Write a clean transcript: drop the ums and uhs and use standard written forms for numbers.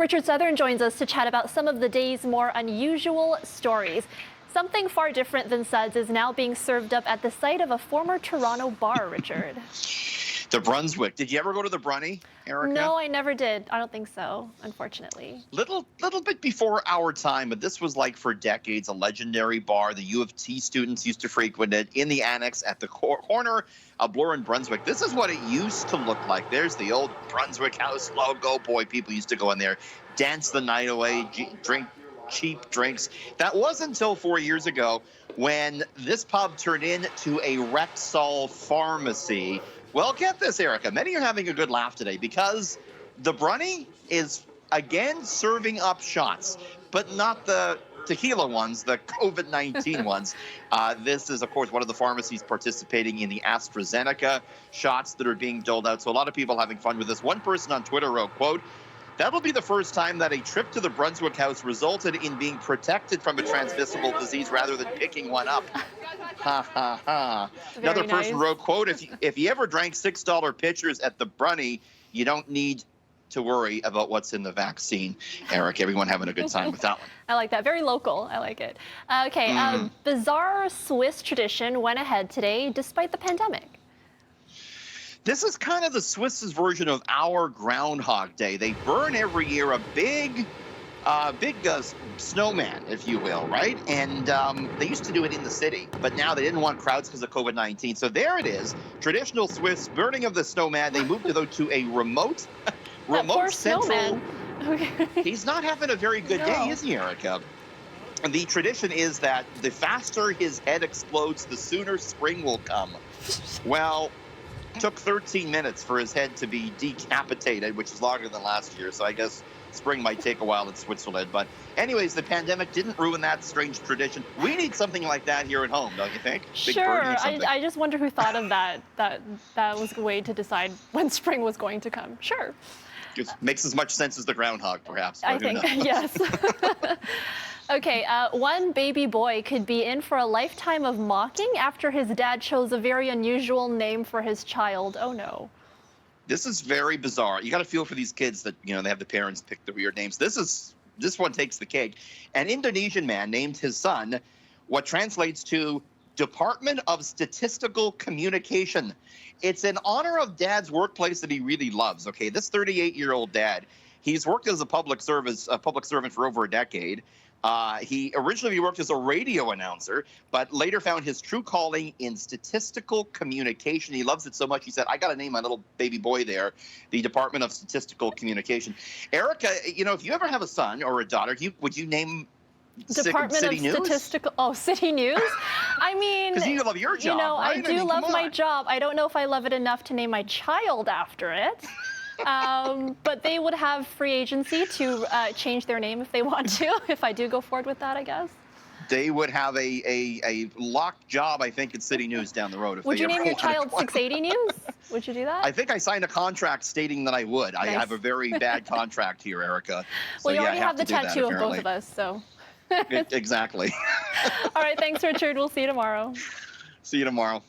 Richard Southern joins us to chat about some of the day's more unusual stories. Something far different than suds is now being served up at the site of a former Toronto bar, Richard. The Brunswick. Did you ever go to the Brunny, Erica? No, I never did. I don't think so, unfortunately. Little bit before our time, but this was like for decades a legendary bar. The U of T students used to frequent it in the annex at the corner of Bloor and Brunswick. This is what it used to look like. There's the old Brunswick House logo. Boy, people used to go in there, dance the night away, drink cheap drinks. That wasn't until 4 years ago when this pub turned into a Rexall pharmacy. Well, get this, Erica. Many are having a good laugh today because the Brunny is again serving up shots, but not the tequila ones, the COVID-19 ones. This is, of course, one of the pharmacies participating in the AstraZeneca shots that are being doled out. So a lot of people having fun with this. One person on Twitter wrote, quote, "That'll be the first time that a trip to the Brunswick House resulted in being protected from a transmissible disease rather than picking one up." Ha, ha, ha. Another person wrote, quote, if you ever drank $6 pitchers at the Brunny, you don't need to worry about what's in the vaccine. Eric, everyone having a good time with that one. I like that. Very local. I like it. Okay, bizarre Swiss tradition went ahead today despite the pandemic. This is kind of the Swiss's version of our Groundhog Day. They burn every year a big snowman, if you will, right? And they used to do it in the city, but now they didn't want crowds because of COVID-19. So there it is, traditional Swiss burning of the snowman. They moved to a remote central. Snowman. Okay. He's not having a very good day, is he, Erica? And the tradition is that the faster his head explodes, the sooner spring will come. Well, took 13 minutes for his head to be decapitated, which is longer than last year. So I guess spring might take a while in Switzerland. But anyways, the pandemic didn't ruin that strange tradition. We need something like that here at home, don't you think? Sure. I just wonder who thought of that was a way to decide when spring was going to come. Sure. It makes as much sense as the groundhog, perhaps. I think, yes. Okay, one baby boy could be in for a lifetime of mocking after his dad chose a very unusual name for his child. Oh, no. This is very bizarre. You got to feel for these kids that, they have the parents pick the weird names. This one takes the cake. An Indonesian man named his son what translates to Department of Statistical Communication. It's in honor of Dad's workplace that he really loves. Okay, this 38-year-old dad, he's worked as a public servant for over a decade. He originally worked as a radio announcer, but later found his true calling in statistical communication. He loves it so much, he said, I got to name my little baby boy there, the Department of Statistical Communication. Erica, if you ever have a son or a daughter, would you name Department of Statistical? Oh, City News? I mean, because you love your job, right? I do love my job. I don't know if I love it enough to name my child after it. But they would have free agency to change their name if they want to, if I do go forward with that, I guess. They would have a locked job, I think, at CityNews down the road. If would you name your child 680 News? Would you do that? I think I signed a contract stating that I would. Nice. I have a very bad contract here, Erica. So, well, you already I have the tattoo of both of us, so. Exactly. All right, thanks, Richard. We'll see you tomorrow. See you tomorrow.